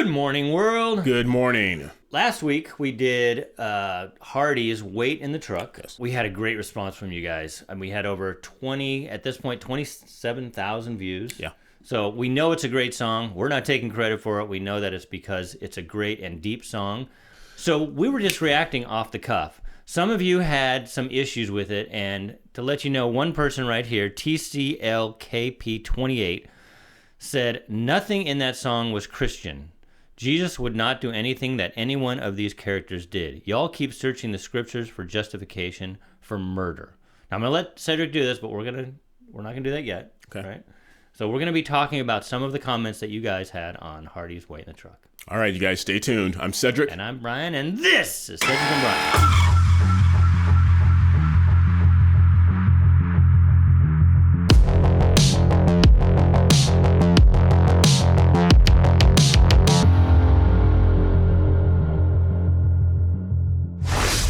Good morning, world. Good morning. Last week we did Hardy's Wait in the Truck. Yes. We had a great response from you guys. And we had over 27,000 views. Yeah. So we know it's a great song. We're not taking credit for it. We know that it's because it's a great and deep song. So we were just reacting off the cuff. Some of you had some issues with it, and to let you know, one person right here, TCLKP28, said nothing in that song was Christian. Jesus would not do anything that any one of these characters did. Y'all keep searching the scriptures for justification for murder. Now I'm gonna let Cedric do this, but we're not gonna do that yet. Okay. Right? So we're gonna be talking about some of the comments that you guys had on Hardy's Wait in the Truck. All right, you guys stay tuned. I'm Cedric. And I'm Brian, and this is Cedric and Brian.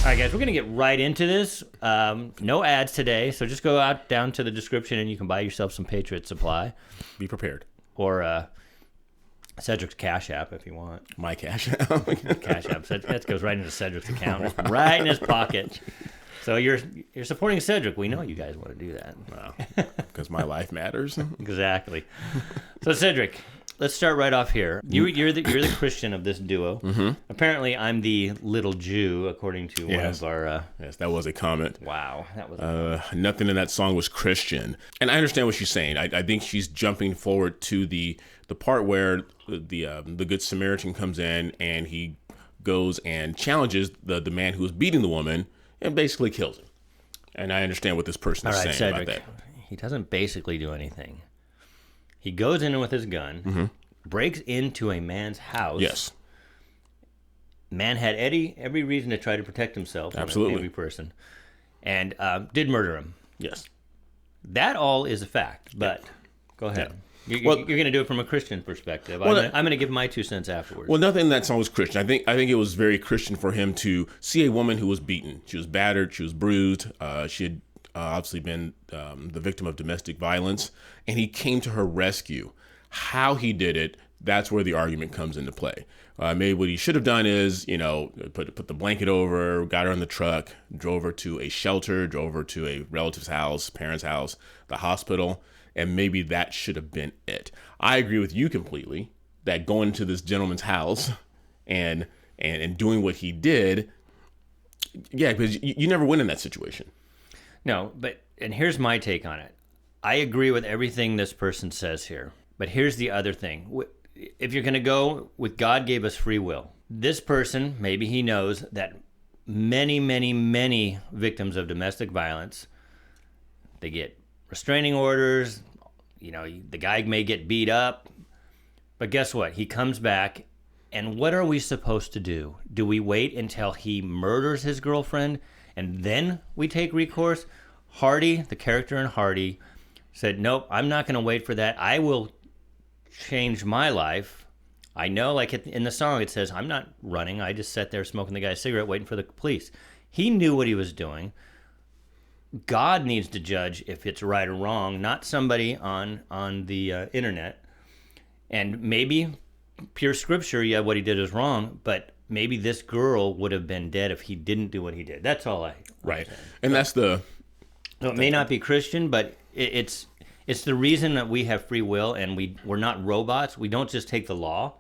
All right, guys, we're going to get right into this. No ads today, so just go out down to the description and you can buy yourself some Patriot Supply. Be prepared. Or Cedric's Cash App if you want. My cash. Cash App. That goes right into Cedric's account, right in his pocket. So you're supporting Cedric. We know you guys want to do that. Wow. Because my life matters. Exactly. So Cedric, let's start right off here. You're the Christian of this duo. Mm-hmm. Apparently, I'm the little Jew, according to one of our. Yes, that was a comment. Wow, that was. Nothing in that song was Christian, and I understand what she's saying. I think she's jumping forward to the part where the Good Samaritan comes in and he goes and challenges the man who was beating the woman and basically kills him. And I understand what this person is saying Cedric, about that. He doesn't basically do anything. He goes in with his gun, breaks into a man's house. Yes. Man had every reason to try to protect himself. Absolutely. Every person. And did murder him. Yes. That all is a fact, but go ahead. Yeah. You're going to do it from a Christian perspective. I'm going to give my 2 cents afterwards. Well, nothing in that song was Christian. I think it was very Christian for him to see a woman who was beaten. She was battered. She was bruised. She had obviously been the victim of domestic violence, and he came to her rescue. How he did it, that's where the argument comes into play. Maybe what he should have done is, put the blanket over her, got her in the truck, drove her to a shelter, drove her to a relative's house, parents' house, the hospital, and maybe that should have been it. I agree with you completely that going to this gentleman's house and doing what he did, yeah, because you never win in that situation. No, and here's my take on it. I agree with everything this person says here, but here's the other thing. If you're going to go with God gave us free will, this person, maybe he knows that many, many, many victims of domestic violence, they get restraining orders, the guy may get beat up, but guess what? He comes back, and what are we supposed to do? Do we wait until he murders his girlfriend, and then we take recourse? Hardy, the character in Hardy, said, nope, I'm not going to wait for that. I will change my life. I know, like in the song, it says, I'm not running. I just sat there smoking the guy's cigarette waiting for the police. He knew what he was doing. God needs to judge if it's right or wrong, not somebody on the internet. And maybe pure scripture, yeah, what he did is wrong, but maybe this girl would have been dead if he didn't do what he did. That's all I. Right, and that's the. So it may not be Christian, but it's the reason that we have free will, and we're not robots. We don't just take the law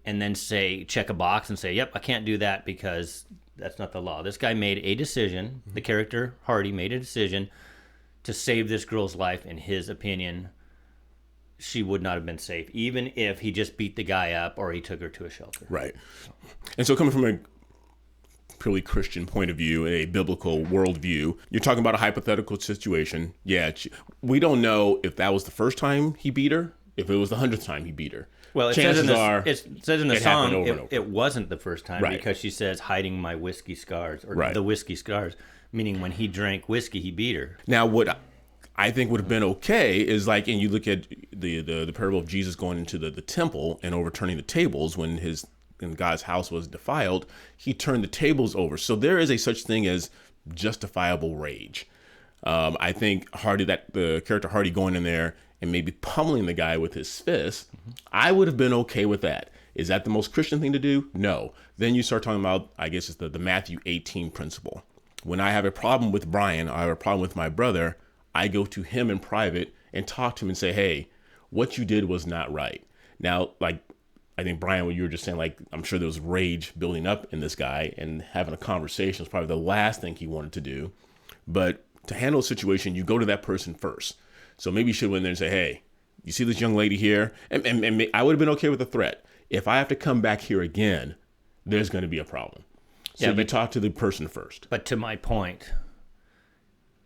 and then check a box and say, yep, I can't do that because that's not the law. This guy made a decision. The character, Hardy, made a decision to save this girl's life. In his opinion, she would not have been safe, even if he just beat the guy up or he took her to a shelter. Right. And so coming from a purely Christian point of view, a biblical worldview, you're talking about a hypothetical situation. Yeah, we don't know if that was the first time he beat her, if it was the 100th time he beat her. Well, it says in the song it wasn't the first time, right, because she says hiding my whiskey scars, or right, the whiskey scars, meaning when he drank whiskey, he beat her. Now, what I think would have been okay is like, and you look at the parable of Jesus going into the temple and overturning the tables when God's house was defiled, he turned the tables over. So there is a such thing as justifiable rage. I think the character Hardy going in there and maybe pummeling the guy with his fist, I would have been okay with that. Is that the most Christian thing to do? No. Then you start talking about, I guess it's the Matthew 18 principle. When I have a problem with Brian, I have a problem with my brother, I go to him in private and talk to him and say, hey, what you did was not right. Now, like, I think, Brian, what you were just saying, like, I'm sure there was rage building up in this guy, and having a conversation was probably the last thing he wanted to do. But to handle a situation, you go to that person first. So maybe you should went there and say, hey, you see this young lady here? And I would have been okay with the threat. If I have to come back here again, there's going to be a problem. So you talk to the person first. But to my point,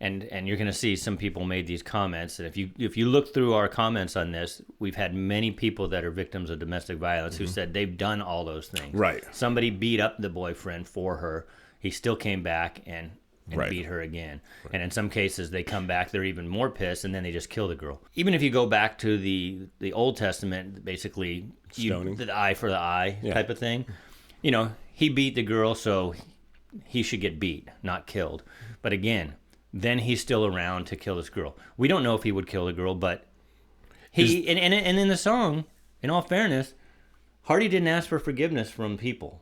and you're going to see some people made these comments, and if you look through our comments on this, we've had many people that are victims of domestic violence who said they've done all those things. Right. Somebody beat up the boyfriend for her. He still came back and Right. beat her again. Right. And in some cases, they come back, they're even more pissed, and then they just kill the girl. Even if you go back to the Old Testament, basically, the eye for the eye type of thing. You know, he beat the girl, so he should get beat, not killed. But again, then he's still around to kill this girl. We don't know if he would kill the girl, but he and in the song, in all fairness, Hardy didn't ask for forgiveness from people.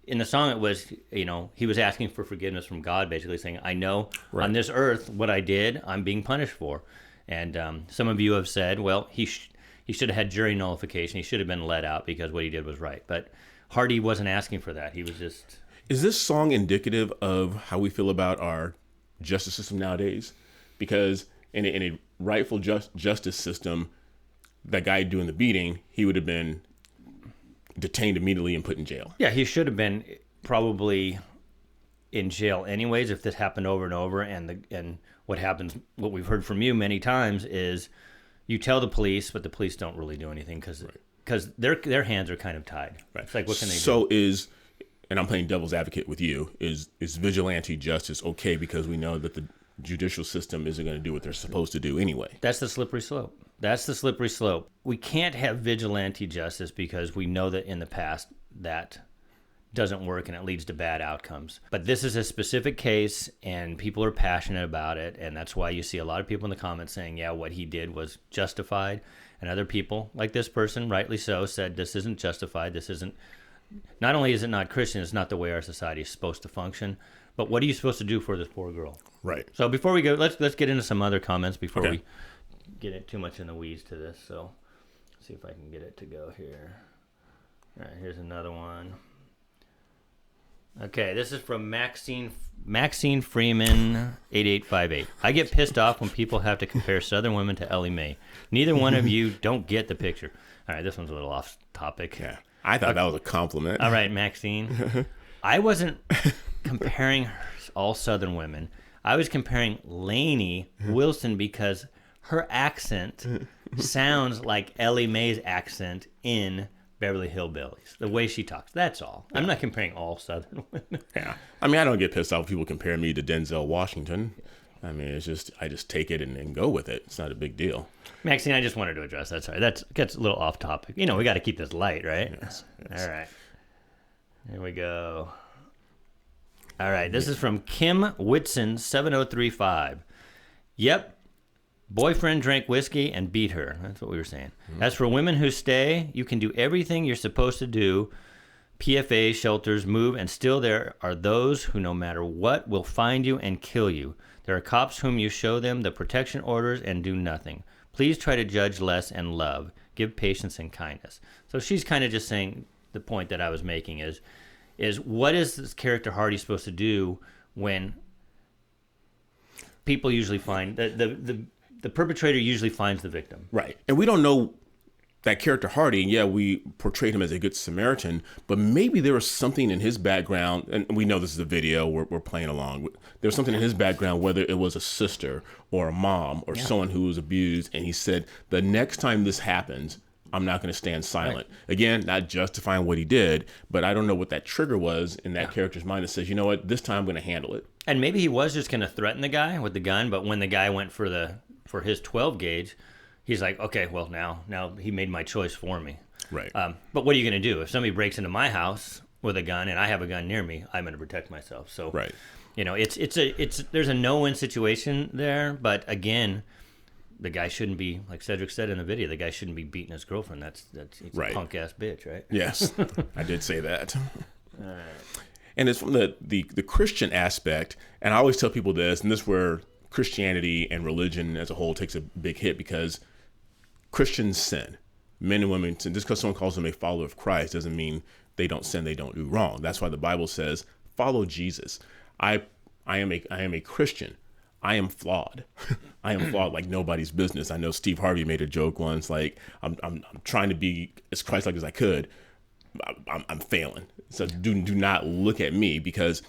In the song, it was, you know, he was asking for forgiveness from God, basically saying, I know on this earth what I did, I'm being punished for. And some of you have said, well, he should have had jury nullification. He should have been let out because what he did was right. But Hardy wasn't asking for that. He was just... Is this song indicative of how we feel about our justice system nowadays? Because in a rightful justice system, that guy doing the beating, he would have been detained immediately and put in jail. Yeah, he should have been probably in jail anyways if this happened over and over. And what happens, what we've heard from you many times is you tell the police, but the police don't really do anything because their hands are kind of tied. Right. It's like, what can they do? So and I'm playing devil's advocate with you, is vigilante justice okay because we know that the judicial system isn't going to do what they're supposed to do anyway? That's the slippery slope. That's the slippery slope. We can't have vigilante justice because we know that in the past that doesn't work and it leads to bad outcomes. But this is a specific case and people are passionate about it, and that's why you see a lot of people in the comments saying, yeah, what he did was justified, and other people, like this person, rightly so, said this isn't justified, this isn't, not only is it not Christian, it's not the way our society is supposed to function, but what are you supposed to do for this poor girl? Right. So before we go, let's get into some other comments before we get it too much in the weeds to this. So let's see if I can get it to go here. All right, here's another one. Okay, this is from Maxine Freeman 8858. I get pissed off when people have to compare Southern women to Ellie Mae. Neither one of you don't get the picture. All right, this one's a little off topic. Yeah, I thought that was a compliment. All right, Maxine. I wasn't comparing all Southern women. I was comparing Lainey Wilson because her accent sounds like Ellie Mae's accent in Beverly Hillbillies, the way she talks. That's all. Yeah. I'm not comparing all Southern women. Yeah. I mean, I don't get pissed off when people compare me to Denzel Washington. I mean, it's just, I just take it and go with it. It's not a big deal. Maxine, I just wanted to address that. Sorry. That gets a little off topic. You know, we got to keep this light, right? Yes. All right. Here we go. All right. This is from Kim Whitson 7035. Yep. Boyfriend drank whiskey and beat her. That's what we were saying. As for women who stay, you can do everything you're supposed to do. PFA shelters move, and still there are those who, no matter what, will find you and kill you. There are cops whom you show them the protection orders and do nothing. Please try to judge less and love. Give patience and kindness. So she's kind of just saying the point that I was making is what is this character Hardy supposed to do when people usually find the perpetrator usually finds the victim. Right. And we don't know that character Hardy. Yeah, we portrayed him as a good Samaritan, but maybe there was something in his background, and we know this is a video, we're playing along. There was something in his background, whether it was a sister or a mom or someone who was abused, and he said, the next time this happens, I'm not going to stand silent. Right. Again, not justifying what he did, but I don't know what that trigger was in that character's mind that says, you know what, this time I'm going to handle it. And maybe he was just going to threaten the guy with the gun, but when the guy went for his 12 gauge, he's like, okay, well, now he made my choice for me. Right. But what are you going to do? If somebody breaks into my house with a gun and I have a gun near me, I'm going to protect myself. So, right. You know, there's a no-win situation there. But again, the guy shouldn't be, like Cedric said in the video, the guy shouldn't be beating his girlfriend. He's Right. a punk ass bitch, right? Yes, I did say that. All right. And it's from the Christian aspect, and I always tell people this, and this is where Christianity and religion as a whole takes a big hit, because Christians sin. Men and women sin. Just because someone calls them a follower of Christ doesn't mean they don't sin, they don't do wrong. That's why the Bible says, follow Jesus. I am a Christian. I am flawed. I am flawed like nobody's business. I know Steve Harvey made a joke once, like, I'm trying to be as Christ-like as I could. I'm failing. So do not look at me, because,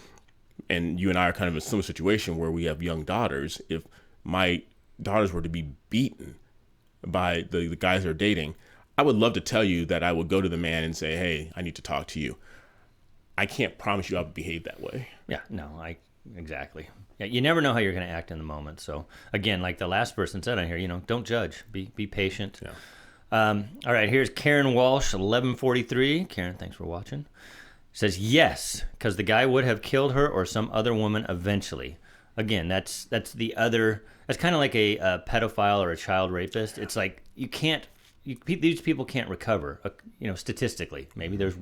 and you and I are kind of in a similar situation where we have young daughters. If my daughters were to be beaten by the guys they're dating, I would love to tell you that I would go to the man and say, hey, I need to talk to you. I can't promise you I would behave that way. Yeah, no, exactly. Yeah, you never know how you're going to act in the moment. So again, like the last person said on here, don't judge. Be patient. Yeah. All right, here's Karen Walsh, 1143. Karen, thanks for watching. Says yes, because the guy would have killed her or some other woman eventually. Again, that's the other. That's kind of like a pedophile or a child rapist. It's like these people can't recover. Statistically, maybe there's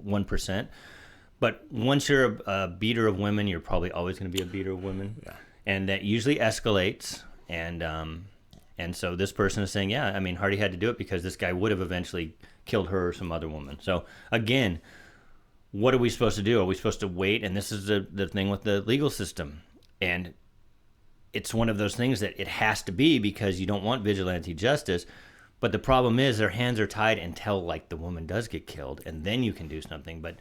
1%. But once you're a beater of women, you're probably always going to be a beater of women. Yeah. And that usually escalates. And so this person is saying, yeah, I mean, Hardy had to do it because this guy would have eventually killed her or some other woman. So again, what are we supposed to do? Are we supposed to wait? And this is the thing with the legal system. And it's one of those things that it has to be, because you don't want vigilante justice. But the problem is their hands are tied until like the woman does get killed, and then you can do something. But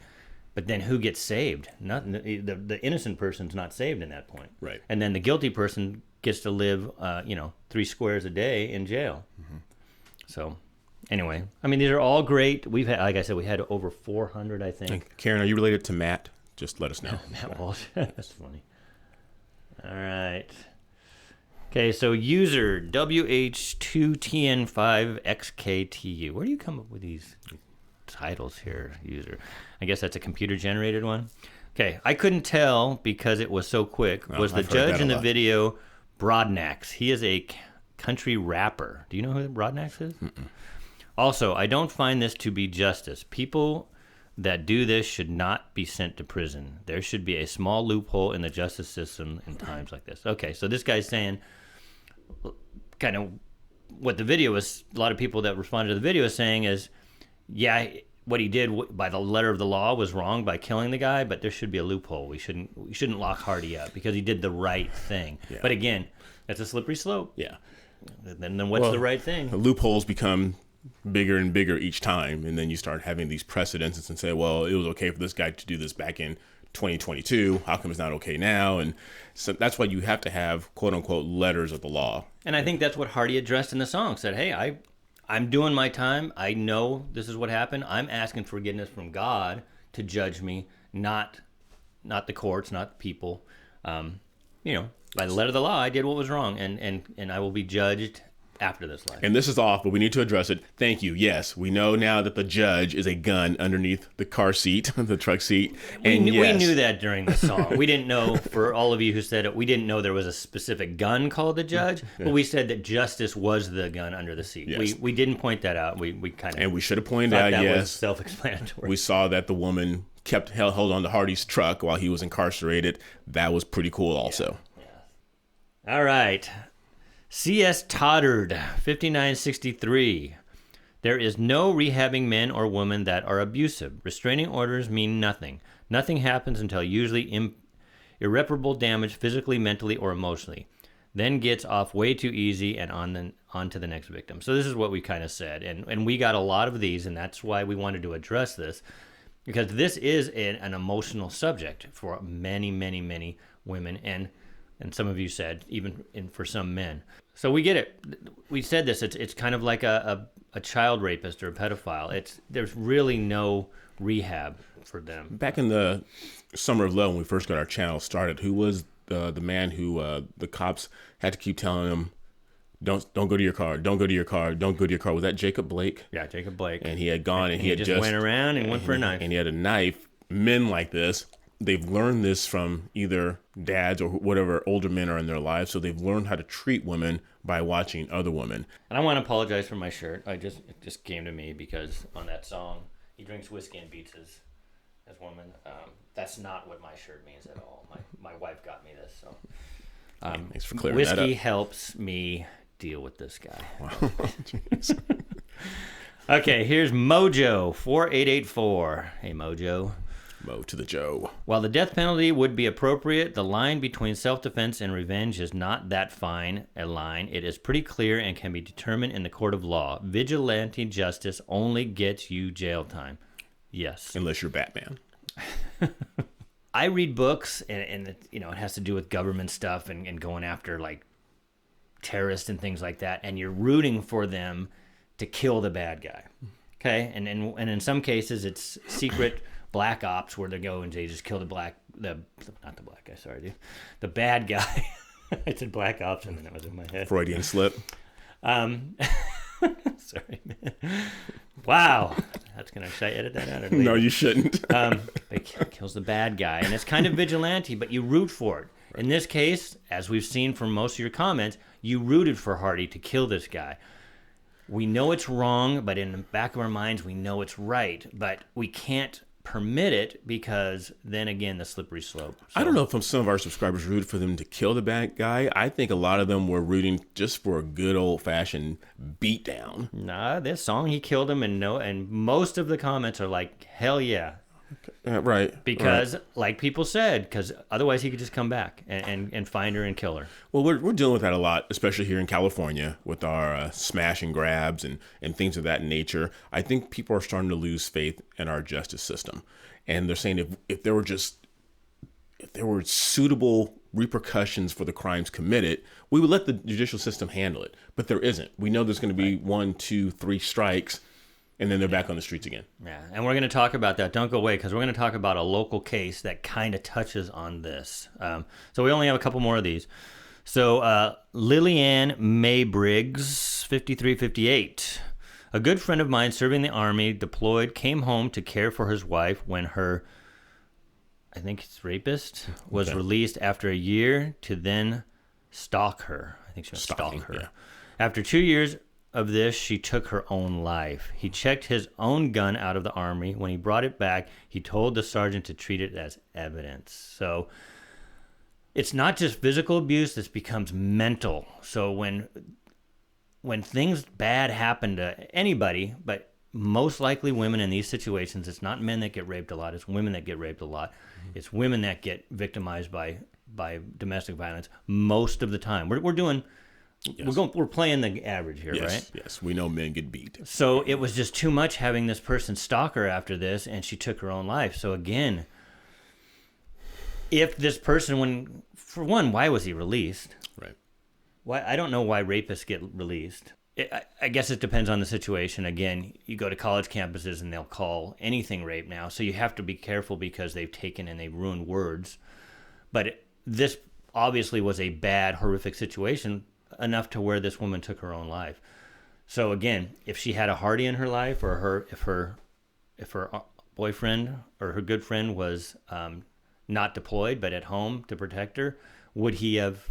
then who gets saved? Nothing. The innocent person's not saved in that point. Right. And then the guilty person gets to live, 3 squares a day in jail. Mm-hmm. So, anyway, I mean, these are all great. We've had, like I said, we had over 400, I think. And Karen, are you related to Matt? Just let us know. Matt Walsh. That's funny. All right. Okay, so user WH2TN5XKTU. Where do you come up with these titles here, user? I guess that's a computer-generated one. Okay, I couldn't tell because it was so quick. Was the judge in the video Broadnax? He is a country rapper. Do you know who Broadnax is? Mm-mm. Also, I don't find this to be justice. People that do this should not be sent to prison. There should be a small loophole in the justice system in times like this. Okay, so this guy's saying kind of what the video was. A lot of people that responded to the video is saying is, yeah, what he did by the letter of the law was wrong by killing the guy, but there should be a loophole. We shouldn't lock Hardy up because he did the right thing. Yeah. But again, that's a slippery slope. Yeah. Then what's the right thing? The loopholes become bigger and bigger each time, and then you start having these precedents and say, well, it was okay for this guy to do this back in 2022. How come it's not okay now? And so that's why you have to have quote unquote letters of the law. And I think that's what Hardy addressed in the song. Said, hey, I'm doing my time. I know this is what happened. I'm asking forgiveness from God to judge me, not the courts, not the people. By the letter of the law, I did what was wrong, and I will be judged after this life. And this is off, but we need to address it. Thank you. Yes, we know now that the judge is a gun underneath the car seat, the truck seat. And we knew that during the song. We didn't know, for all of you who said it, we didn't know there was a specific gun called the judge, but we said that justice was the gun under the seat. Yes. We didn't point that out. We kind of, and we should have pointed out, that yes, was self-explanatory. We saw that the woman held on to Hardy's truck while he was incarcerated. That was pretty cool also. Yeah. All right. C.S. Toddard, 5963. There is no rehabbing men or women that are abusive. Restraining orders mean nothing. Nothing happens until usually irreparable damage physically, mentally, or emotionally. Then gets off way too easy and on to the next victim. So this is what we kind of said. And we got a lot of these, and that's why we wanted to address this. Because this is an emotional subject for many, many, many women. And some of you said, even for some men. So we get it. We said this. It's kind of like a child rapist or a pedophile. There's really no rehab for them. Back in the summer of love, when we first got our channel started, who was the man who the cops had to keep telling him, don't go to your car, don't go to your car, don't go to your car? Was that Jacob Blake? Yeah, Jacob Blake. And he had gone and he had just went around and went for a knife. And he had a knife. Men like this, they've learned this from either dads or whatever older men are in their lives. So they've learned how to treat women by watching other women. And I want to apologize for my shirt. It just came to me because on that song, he drinks whiskey and beats his woman. That's not what my shirt means at all. My wife got me this. So thanks for clearing that up. Whiskey helps me deal with this guy. Wow. Okay, here's Mojo 4884. Hey, Mojo. Mo to the Joe. While the death penalty would be appropriate, the line between self-defense and revenge is not that fine a line. It is pretty clear and can be determined in the court of law. Vigilante justice only gets you jail time. Yes. Unless you're Batman. I read books, and it has to do with government stuff and going after, like, terrorists and things like that, and you're rooting for them to kill the bad guy. Okay? And in some cases, it's secret black ops where they go and they just kill the bad guy. I said black ops and then it was in my head. Freudian slip. Sorry, man. Wow. Should I edit that out? No, you shouldn't. They kills the bad guy. And it's kind of vigilante, but you root for it. Right. In this case, as we've seen from most of your comments, you rooted for Hardy to kill this guy. We know it's wrong, but in the back of our minds, we know it's right. But we can't permit it because then again, the slippery slope. So, I don't know if some of our subscribers rooted for them to kill the bad guy. I think a lot of them were rooting just for a good old-fashioned beatdown. Nah, this song, he killed him, and most of the comments are like, hell yeah. Right. Because, like people said, because otherwise he could just come back and find her and kill her. Well, we're dealing with that a lot, especially here in California with our smash and grabs and things of that nature. I think people are starting to lose faith in our justice system. And they're saying if there were suitable repercussions for the crimes committed, we would let the judicial system handle it. But there isn't. We know there's going to be 1, 2, 3 strikes. And then they're back on the streets again. Yeah, and we're going to talk about that. Don't go away, because we're going to talk about a local case that kind of touches on this. So we only have a couple more of these. So Lillian May Briggs, 5358. A good friend of mine serving the Army, deployed, came home to care for his wife when her, I think it's rapist, was released after a year to then stalk her. I think she was stalk her. Yeah. After 2 years of this, she took her own life. He checked his own gun out of the Army. When he brought it back, he told the sergeant to treat it as evidence. So it's not just physical abuse, this becomes mental. So when things bad happen to anybody, but most likely women in these situations, it's not men that get raped a lot, it's women that get raped a lot. Mm-hmm. It's women that get victimized by domestic violence most of the time. We're doing... Yes. We're playing the average here, right? Yes, we know men get beat. So it was just too much having this person stalk her after this, and she took her own life. So again, if this person, for one, why was he released? Right. Why? I don't know why rapists get released. I guess it depends on the situation. Again, you go to college campuses and they'll call anything rape now, so you have to be careful because they've taken and they've ruined words. But this obviously was a bad, horrific situation, enough to where this woman took her own life. So again, if she had a Hardy in her life, or if her boyfriend or her good friend was not deployed but at home to protect her, would he have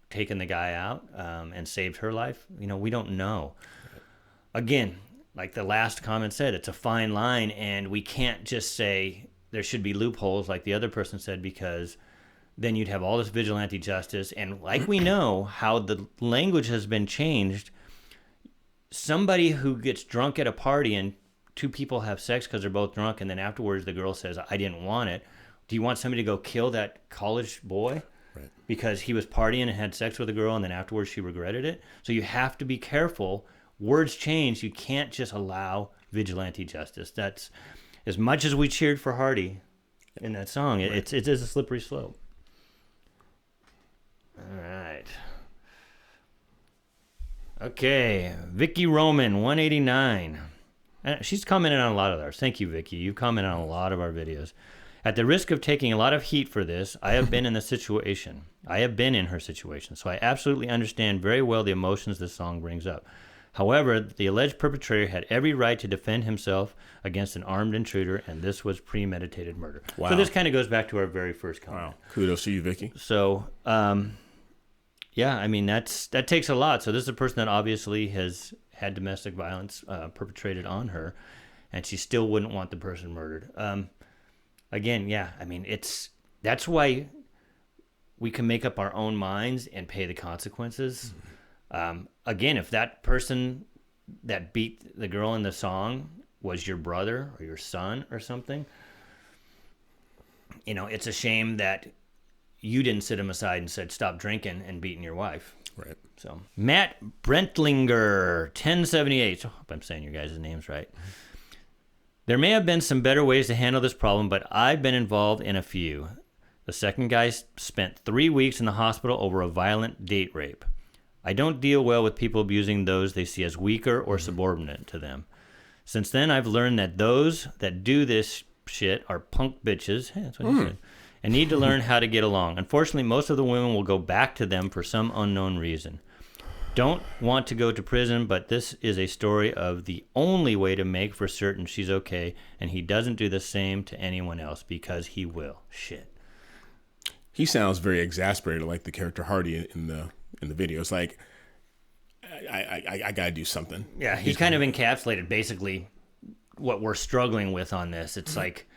taken the guy out and saved her life? We don't know. Again, like the last comment said, it's a fine line, and we can't just say there should be loopholes like the other person said, because then you'd have all this vigilante justice. And like we know how the language has been changed, somebody who gets drunk at a party and two people have sex because they're both drunk, and then afterwards the girl says, I didn't want it. Do you want somebody to go kill that college boy? Right. Because he was partying and had sex with a girl and then afterwards she regretted it? So you have to be careful. Words change. You can't just allow vigilante justice. That's, as much as we cheered for Hardy in that song, right, it is a slippery slope. All right. Okay. Vicky Roman, 189. She's commented on a lot of ours. Thank you, Vicky. You've commented on a lot of our videos. At the risk of taking a lot of heat for this, I have been in the situation. I have been in her situation, so I absolutely understand very well the emotions this song brings up. However, the alleged perpetrator had every right to defend himself against an armed intruder, and this was premeditated murder. Wow. So this kind of goes back to our very first comment. Wow. Kudos to you, Vicky. So, yeah, I mean, that takes a lot. So this is a person that obviously has had domestic violence perpetrated on her, and she still wouldn't want the person murdered. Again, yeah, I mean, that's why we can make up our own minds and pay the consequences. Again, if that person that beat the girl in the song was your brother or your son or something, it's a shame that you didn't sit him aside and said, stop drinking and beating your wife. Right. So Matt Brentlinger, 1078. I hope I'm saying your guys' names right. There may have been some better ways to handle this problem, but I've been involved in a few. The second guy spent 3 weeks in the hospital over a violent date rape. I don't deal well with people abusing those they see as weaker or subordinate to them. Since then, I've learned that those that do this shit are punk bitches. Hey, that's what he said. And need to learn how to get along. Unfortunately, most of the women will go back to them for some unknown reason. Don't want to go to prison, but this is a story of the only way to make for certain she's okay, and he doesn't do the same to anyone else because he will. Shit. He sounds very exasperated, like the character Hardy in the video. It's like, I gotta do something. Yeah, he kind of encapsulated basically what we're struggling with on this. It's like,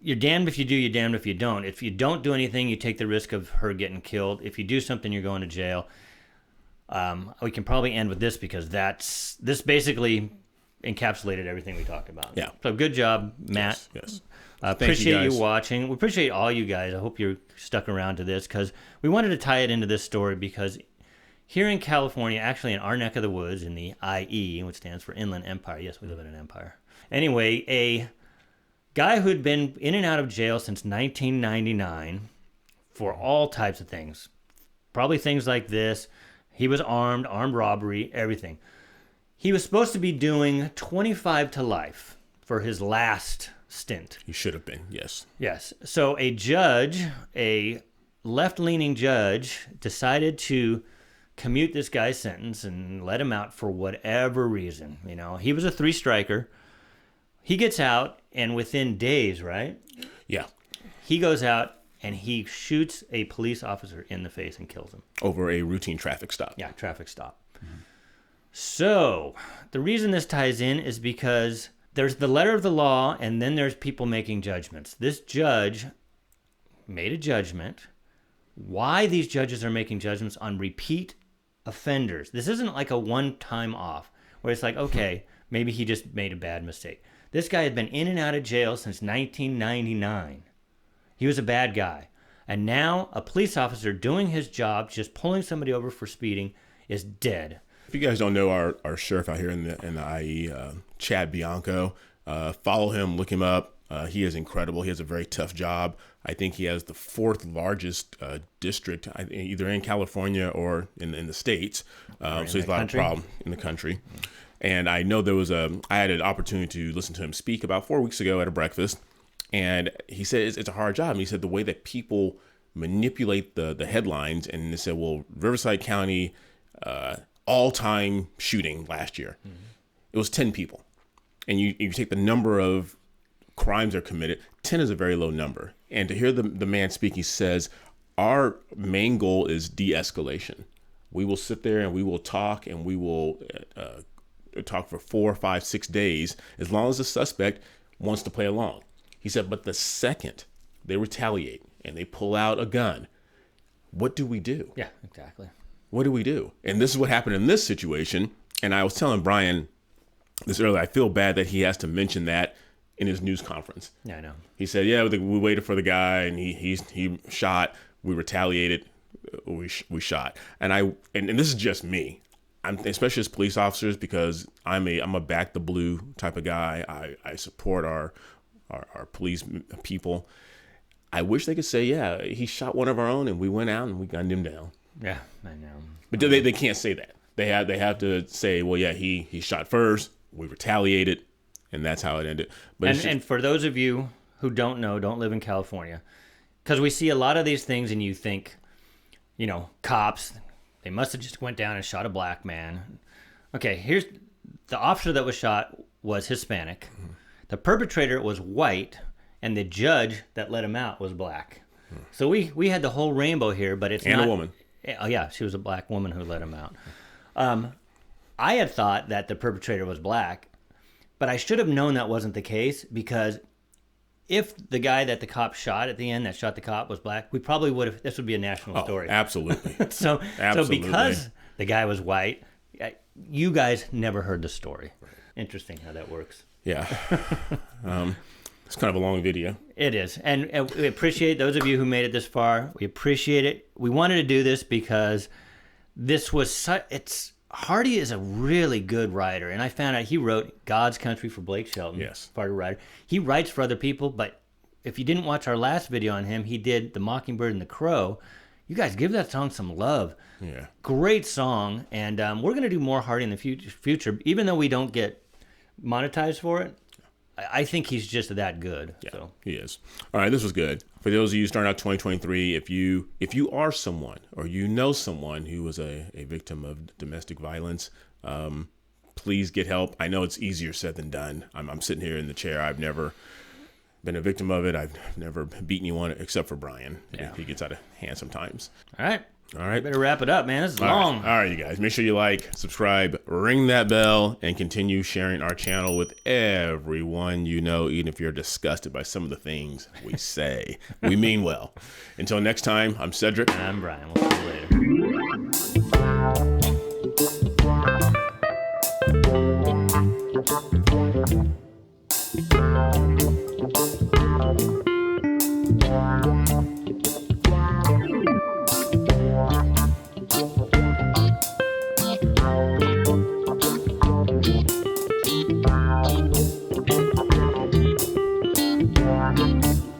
you're damned if you do, you're damned if you don't. If you don't do anything, you take the risk of her getting killed. If you do something, you're going to jail. We can probably end with this because this basically encapsulated everything we talked about. Yeah. So good job, Matt. Yes. Appreciate you watching. We appreciate all you guys. I hope you're stuck around to this because we wanted to tie it into this story because here in California, actually in our neck of the woods, in the IE, which stands for Inland Empire. Yes, we live in an empire. Anyway, a guy who'd been in and out of jail since 1999 for all types of things. Probably things like this. He was armed robbery, everything. He was supposed to be doing 25 to life for his last stint. He should have been, yes. Yes. So a judge, a left-leaning judge, decided to commute this guy's sentence and let him out for whatever reason. He was a 3-striker. He gets out, and within days, right? Yeah. He goes out and he shoots a police officer in the face and kills him. Over a routine traffic stop. Yeah, traffic stop. Mm-hmm. So the reason this ties in is because there's the letter of the law, and then there's people making judgments. This judge made a judgment. Why these judges are making judgments on repeat offenders. This isn't like a one-time off, where it's like, okay, maybe he just made a bad mistake. This guy had been in and out of jail since 1999. He was a bad guy. And now a police officer doing his job, just pulling somebody over for speeding, is dead. If you guys don't know our sheriff out here in the IE, Chad Bianco, follow him, look him up. He is incredible. He has a very tough job. I think he has the 4th largest district, either in California or in the States. So he's a lot of problem in the country. And I know I had an opportunity to listen to him speak about 4 weeks ago at a breakfast. And he said it's a hard job. And he said the way that people manipulate the headlines, and they said, well, Riverside County, all-time shooting last year. Mm-hmm. It was 10 people. And you take the number of crimes that are committed, 10 is a very low number. And to hear the man speak, he says, our main goal is de-escalation. We will sit there and we will talk, and we will talk for 4, 5, 6 days, as long as the suspect wants to play along. He said, but the second they retaliate and they pull out a gun, what do we do? Yeah, exactly. What do we do? And this is what happened in this situation. And I was telling Brian this earlier, I feel bad that he has to mention that in his news conference. Yeah, I know. He said, yeah, we waited for the guy, and he shot. We retaliated. We shot. And this is just me. Especially as police officers, because I'm a back the blue type of guy. I support our police people. I wish they could say, yeah, he shot one of our own, and we went out and we gunned him down. Yeah, I know. But they can't say that. They have to say, well, yeah, he shot first. We retaliated, and that's how it ended. But and for those of you who don't live in California, because we see a lot of these things, and you think, cops, they must have just went down and shot a black man. Okay, here's the officer that was shot was Hispanic. The perpetrator was white, and the judge that let him out was black. So we had the whole rainbow here, but it's And not a woman. Oh yeah, she was a black woman who let him out. I had thought that the perpetrator was black, but I should have known that wasn't the case, because if the guy that the cop shot at the end that shot the cop was black, we probably would have. This would be a national story. Absolutely. So Absolutely. because the guy was white, you guys never heard the story. Interesting how that works. Yeah. It's kind of a long video. It is. And we appreciate those of you who made it this far. We appreciate it. We wanted to do this because this was Hardy is a really good writer. And I found out he wrote God's Country for Blake Shelton. Yes. Part of writer. He writes for other people, but if you didn't watch our last video on him, he did The Mockingbird and the Crow. You guys give that song some love. Yeah. Great song. And we're going to do more Hardy in the future. Even though we don't get monetized for it, I think he's just that good. Yeah, so. he is. All right, this was good. For those of you starting out 2023, if you are someone or you know someone who was a victim of domestic violence, please get help. I know it's easier said than done. I'm sitting here in the chair. I've never been a victim of it. I've never beaten anyone except for Brian. Yeah. He gets out of hand sometimes. All right. All right. Better wrap it up, man. This is long. All right, you guys. Make sure you like, subscribe, ring that bell, and continue sharing our channel with everyone you know, even if you're disgusted by some of the things we say. We mean well. Until next time, I'm Cedric. And I'm Brian. We'll see you later.